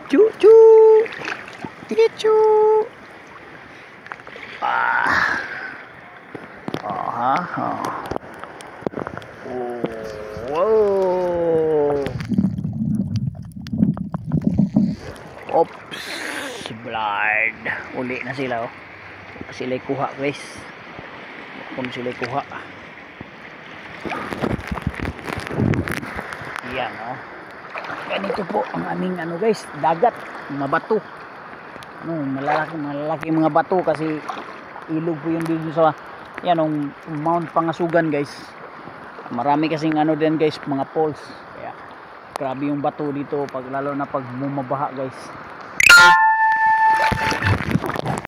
Chu-chu! Chu! Ah. Oh, ha? Oh. Wow! Oops! Blood! Uli na sila, oh. Sila'y kuha, guys. Kung sila'y kuha. Yan, oh. Ganito po ang aming ano, guys, dagat, mga bato. Ano, malalaki mga bato kasi ilog po yung dito sa yan, ang Mount Pangasugan, guys. Marami kasing ano din, guys, mga falls. Kaya grabe yung bato dito pag lalo na pag bumabaha, guys.